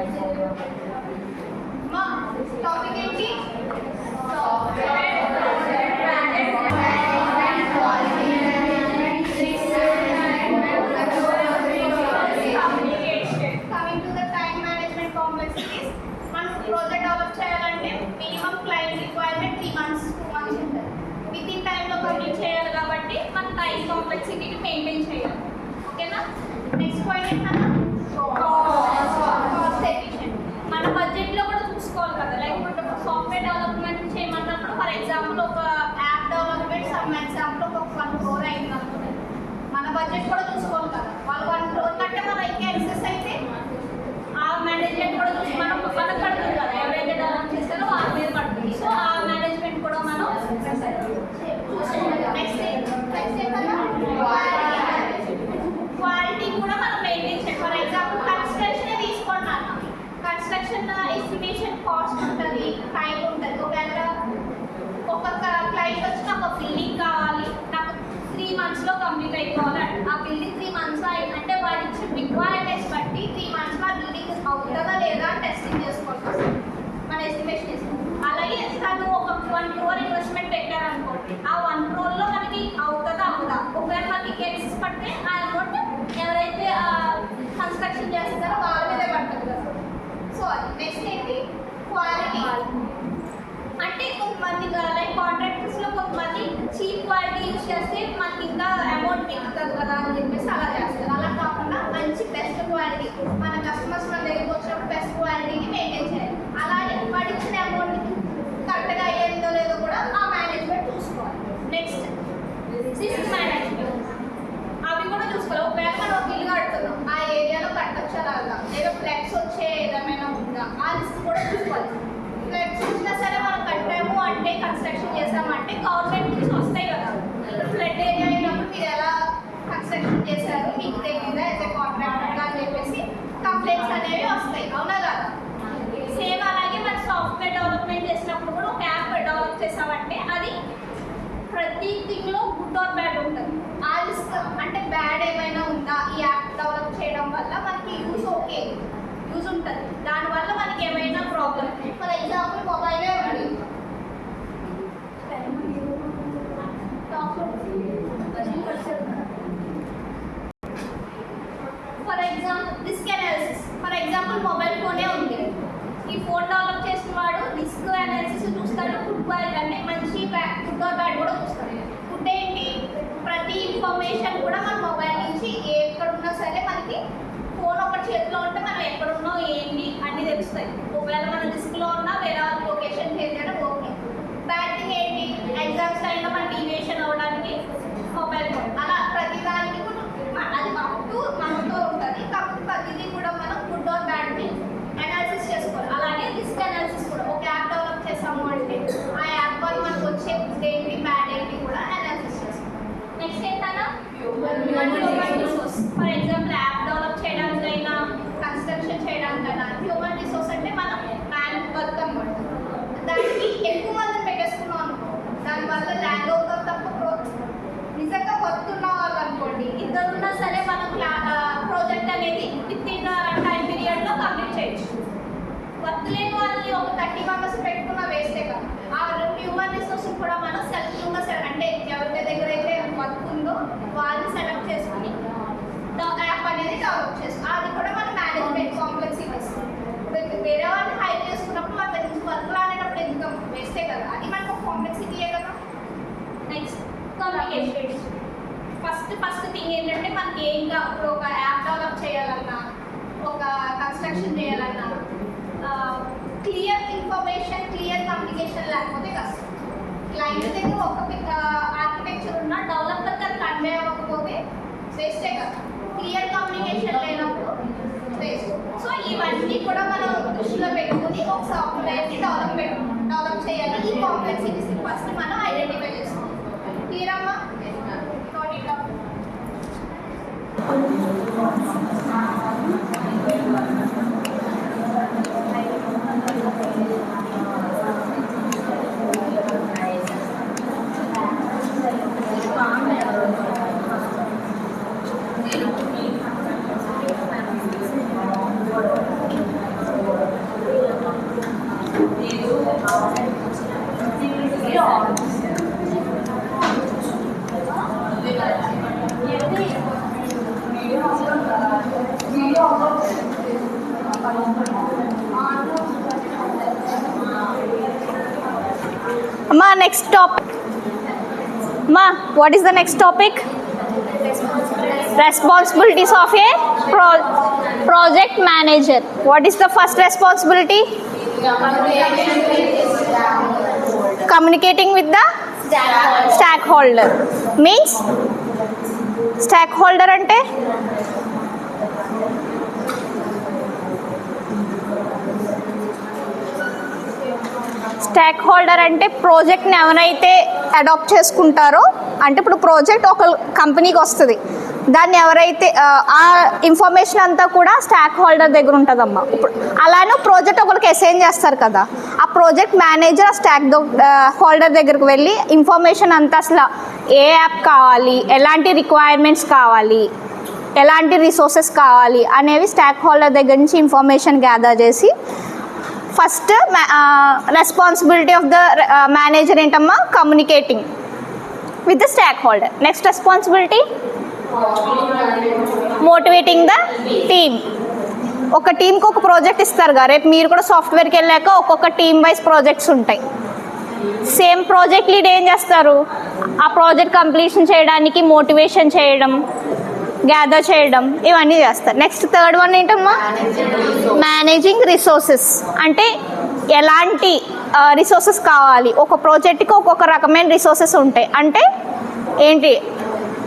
మా టాపిక్ ఏంటి? Coming to the time management complexities. మనం ప్రాజెక్ట్ డెవలప్ చేయాలంటే minimum client requirement 3 months 2 months ఉంటుంది. విత్ ఇన్ టైంలో కంప్లీట్ చేయాలి కాబట్టి మన టైం కాంప్లెక్సిటీని మెయింటైన్ చేయాలి. ఓకేనా? నెక్స్ట్ పాయింట్ ఏంటన్నా? Cost efficient. మన బడ్జెట్లో కూడా చూసుకోవాలి కదా. లేకపోతే సాఫ్ట్వేర్ డెవలప్మెంట్ చేయమన్నప్పుడు ఫర్ ఎగ్జాంపుల్ ఒక యాప్ డెవలప్మెంట్ సమ్ ఎగ్జాంపుల్ ఒక 1 crore అయింది అనుకుంటుంది. మన బడ్జెట్ కూడా చూసుకోవాలి కదా. వాళ్ళు 1 crore కంటే మన ఇంకా ఎక్సెస్ అయితే ఆ మేనేజ్మెంట్ కూడా చూసి మనం మనకు పడుతుంది కదా. ఎవరైతే డెవలప్ చేస్తారో వాళ్ళ మీద పడుతుంది. సో ఆ మేనేజ్మెంట్ కూడా మనం క్వాలిటీ కూడా మనం మెయింటైన్ చేయాలి. ఫర్ ఎగ్జాంపుల్ కన్స్ట్రక్షన్ తీసుకున్నాను. కన్స్ట్రక్షన్ ఎస్టిమేషన్ కాస్ట్ ఉంటుంది, టైం ఉంటుంది. ఒకవేళ ఒక క్లయింట్ వచ్చి నాకు ఒక బిల్డింగ్ కావాలి, నాకు 3 monthsలో కంప్లీట్ అయిపోవాలి. ఆ బిల్డింగ్ 3 monthsలో అంటే వాడు ఇచ్చిన రిక్వైర్మెంట్స్ బట్టి 3 monthsలో ఆ బిల్డింగ్ అవుతుందా లేదా టెస్టింగ్ చేసుకోవాలి. మన ఎస్టిమేషన్ చేసుకుంటాం. అలాగే తను ఒక 1 crore ఇన్వెస్ట్మెంట్ పెట్టారనుకోండి, ఆ 1 crore మనకి అవుతుందా అవుదా. ఒకవేళ మనకి కేసెస్ పడితే ఆ అమౌంట్ ఎవరైతే కన్స్ట్రక్షన్ చేస్తారో వాళ్ళ మీదే పడుతుంది కదా. సో అది నెక్స్ట్ ఏంటి? క్వాలిటీ. అంటే కొంతమంది లైక్ కాంట్రాక్టర్స్లో కొంతమంది చీప్ క్వాలిటీ యూజ్ చేస్తే మనకి ఇంకా అమౌంట్ ఎక్కుతుంది కదా అని చెప్పేసి అలా చేస్తారు. అలా కాకుండా మంచి బెస్ట్ క్వాలిటీ మన కస్టమర్స్ మన దగ్గరికి వచ్చినప్పుడు బెస్ట్ క్వాలిటీని మెయింటైన్ చేయాలి. అలాగే వాడు ఇచ్చిన అమౌంట్ కరెక్ట్గా అయ్యేందో లేదో కూడా ఆ మేనేజ్మెంట్ చూసుకోవాలి. Next risk management. అవి కూడా చూసుకోవాలి. ఒకవేళ మనం ఒక ఇల్లు కడుతున్నాం, ఆ ఏరియాలో కట్టొచ్చా రాదా, లేదా ఫ్లడ్స్ వచ్చే ఏమైనా ఉందా, ఆ రిస్క్ కూడా చూసుకోవాలి. ఫ్లడ్స్ వచ్చినా సరే మనం కట్టాము అంటే కన్స్ట్రక్షన్ చేసామంటే గవర్నమెంట్ నుంచి వస్తాయి కదా. ఫ్లడ్ ఏరియా అయినప్పుడు మీరు ఎలా కన్స్ట్రక్షన్ చేశారు మీకు తెలియదా యాజ్ ఎ కాంట్రాక్టర్గా అని చెప్పేసి కంప్లైంట్స్ అనేవి వస్తాయి. అవునా కదా? సేమ్ అలాగే మన సాఫ్ట్వేర్ డెవలప్మెంట్ చేసినప్పుడు కూడా ఒక యాప్ డెవలప్ చేసామంటే అది ప్రతి థింగ్లో గుడ్ ఆర్ బ్యాడ్ ఉంటుంది. ఆ రిస్క్ అంటే బ్యాడ్ ఏమైనా ఉందా ఈ యాప్ డెవలప్ చేయడం వల్ల మనకి యూజ్ యూజ్ ఉంటుంది. దానివల్ల మనకి ఏమైనా ప్రాబ్లం ఫర్ ఎగ్జాంపుల్ మొబైలే ఉంది. For example risk analysis. For example mobile ఫోనే ఉంది. ఈ ఫోన్ డెవలప్ చేసిన వాడు రిస్క్ అనాలిసిస్ చూస్తాడు. గుడ్ బ్యాడ్ అంటే మంచి గుడ్ ఆర్ బ్యాడ్ కూడా చూస్తాడు. గుడ్ ఏంటి? ప్రతి ఇన్ఫర్మేషన్ కూడా మన మొబైల్ నుంచి ఎక్కడున్నా సరే మనకి ఫోన్ ఒక చేతిలో ఉంటే మనం ఎక్కడున్నాం ఏంటి అన్నీ తెలుస్తాయి. ఒకవేళ మనం రిస్క్లో ఉన్నా వేరే లొకేషన్ చేంజ్ చేయడం ఓకే. బ్యాడ్ థింగ్ ఏంటి? ఎగ్జామ్స్ టైంలో మన డివియేషన్ అవ్వడానికి మొబైల్ ఫోన్. అలా ప్రతిదానికి కూడా అది మనతో ఉంటుంది. కాకపోతే ప్రతిదీ కూడా మనం గుడ్ ఆర్ బ్యాడ్ని అనాలిసిస్ చేసుకోవాలి. అలాగే రిస్క్ అనాలిసిస్ కూడా ఒక యాప్ డెవలప్ చేసాము అంటే ఆ యాప్ వల్ల మనకు వచ్చే గుడ్ ఏంటి బ్యాడ్ ఏంటి కూడా అనాలిసిస్ చేసుకోవాలి. నెక్స్ట్ ఏంటన్నా? Human resource. For example app develop చేయడానికైనా కన్స్ట్రక్షన్ చేయడానికైనా హ్యూమన్ రిసోర్స్ అంటే మనం మ్యాన్ వర్క్ అనమాట. దానికి ఎక్కువ మందిని పెట్టేసుకున్నాం అనుకో, దానివల్ల ల్యాండ్ అవుతాం తప్ప నిజంగా వర్క్ ఉన్న వాళ్ళు అనుకోండి ఇద్దరున్నా సరే మనం ప్రాజెక్ట్ అనేది విత్ ఇన్ టైం పీరియడ్లో కంప్లీట్ చేయొచ్చు. వర్క్ లేని వాళ్ళని ఒక 30 members పెట్టుకున్న వేస్టే కదా. ఆ హ్యూమన్ రిసోర్స్ కూడా మనం సెల్ఫ్గా అంటే ఎవరి దగ్గర అయితే వర్క్ ఉందో వాళ్ళని సెలెక్ట్ చేసుకుని యాప్ అనేది డెవలప్ చేసుకోవాలి. అది కూడా మన మేనేజ్మెంట్ కాంప్లెక్సిటీస్. వేరే వాళ్ళని హైర్ చేసుకున్నప్పుడు మన దగ్గర నుంచి వర్క్ రానేటప్పుడు ఎందుకు వేస్టే కదా. అది మనకు కాంప్లెక్సిటీయే కదా. Next communication. ఫస్ట్ థింగ్ ఏంటంటే మనకి ఏంగా ఇప్పుడు ఒక యాప్ డెవలప్ చేయాలన్నా ఒక కన్స్ట్రక్షన్ చేయాలన్నా క్లియర్ ఇన్ఫర్మేషన్ క్లియర్ కమ్యూనికేషన్ లేకపోతే కష్టం. క్లయింట్ దగ్గర ఒక ఆర్కిటెక్చర్ ఉన్న డెవలపర్ కానీ కన్వే అవ్వకపోతే వేస్టే కదా. క్లియర్ కమ్యూనికేషన్ లేనప్పుడు వేస్ట్. సో ఇవన్నీ కూడా మనం దృష్టిలో పెట్టుకుని ఒక సాఫ్ట్వేర్ని డెవలప్ చేయాలి. ఈ కాంప్లెక్సిటీస్ ఫస్ట్ మనం ఐడెంటిఫై చేసుకోవాలి. క్లియరమ్మా? Ma, next topic. Ma, what is the next topic? Responsibilities of a project manager. What is the first responsibility? Communicating with the stakeholder. Means stakeholder ante stock holder అంటే ప్రాజెక్ట్ని ఎవరైతే adapt చేసుకుంటారో, అంటే ఇప్పుడు project ఒక కంపెనీకి వస్తుంది, దాన్ని ఎవరైతే ఆ ఇన్ఫర్మేషన్ అంతా కూడా స్టాక్ హోల్డర్ దగ్గర ఉంటుందమ్మా. ఇప్పుడు అలానే ప్రాజెక్ట్ ఒకరికి అసైన్ చేస్తారు కదా, ఆ ప్రాజెక్ట్ మేనేజర్ ఆ స్టాక్ హోల్డర్ దగ్గరికి వెళ్ళి ఇన్ఫర్మేషన్ అంతా అసలు ఏ యాప్ కావాలి, ఎలాంటి రిక్వైర్మెంట్స్ కావాలి, ఎలాంటి రిసోర్సెస్ కావాలి అనేవి స్టాక్ హోల్డర్ దగ్గర నుంచి ఇన్ఫర్మేషన్ గ్యాదర్ చేసి, first responsibility of the manager ఏంటమ్మా, communicating with the stakeholder. Next responsibility motivating the team. ఒక టీంకి ఒక ప్రాజెక్ట్ ఇస్తారు కదా, రేపు మీరు కూడా సాఫ్ట్వేర్కి వెళ్ళాక ఒక్కొక్క టీమ్ వైజ్ ప్రాజెక్ట్స్ ఉంటాయి. సేమ్ ప్రాజెక్ట్ లీడ్ ఏం చేస్తారు, ఆ ప్రాజెక్ట్ కంప్లీషన్ చేయడానికి మోటివేషన్ చేయడం, గ్యాదర్ చేయడం, ఇవన్నీ చేస్తారు. నెక్స్ట్ థర్డ్ వన్ ఏంటమ్మా, మేనేజింగ్ రిసోర్సెస్. అంటే ఎలాంటి రిసోర్సెస్ కావాలి, ఒక ప్రాజెక్ట్కి ఒక్కొక్క రకమైన రిసోర్సెస్ ఉంటాయి. అంటే ఏంటి,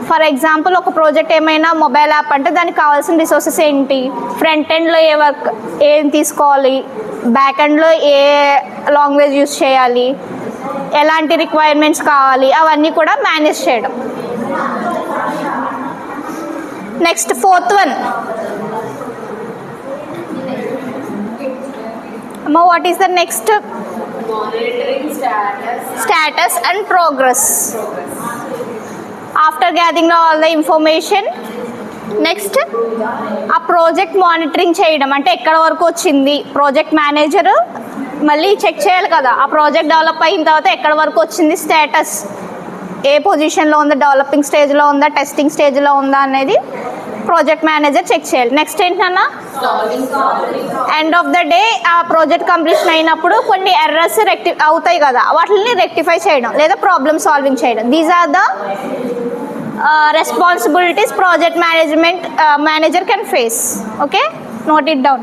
ఫర్ ఎగ్జాంపుల్ ఒక ప్రాజెక్ట్ ఏమైనా మొబైల్ యాప్ అంటే దానికి కావాల్సిన రిసోర్సెస్ ఏంటి, ఫ్రంట్ ఎండ్లో ఏ వర్క్ ఏం తీసుకోవాలి, బ్యాక్ ఎండ్లో ఏ లాంగ్వేజ్ యూస్ చేయాలి, ఎలాంటి రిక్వైర్మెంట్స్ కావాలి, అవన్నీ కూడా మేనేజ్ చేయడం. నెక్స్ట్ ఫోర్త్ వన్ అమ్మ, what is the next? Status and progress. After gathering all the information, next ఆ ప్రాజెక్ట్ మానిటరింగ్ చేయడం. అంటే ఎక్కడ వరకు వచ్చింది, ప్రాజెక్ట్ మేనేజర్ మళ్ళీ చెక్ చేయాలి కదా, ఆ ప్రాజెక్ట్ డెవలప్ అయిన తర్వాత ఎక్కడ వరకు వచ్చింది, స్టేటస్ ఏ పొజిషన్లో ఉందా, డెవలపింగ్ స్టేజ్లో ఉందా, టెస్టింగ్ స్టేజ్లో ఉందా అనేది ప్రాజెక్ట్ మేనేజర్ చెక్ చేయాలి. నెక్స్ట్ ఏంటన్నా, ఎండ్ ఆఫ్ ద డే ఆ ప్రాజెక్ట్ కంప్లీషన్ అయినప్పుడు కొన్ని ఎర్రర్స్ అవుతాయి కదా, వాటిని రెక్టిఫై చేయడం లేదా ప్రాబ్లమ్ సాల్వింగ్ చేయడం. These are the responsibilities project management manager can face. Okay, note it down.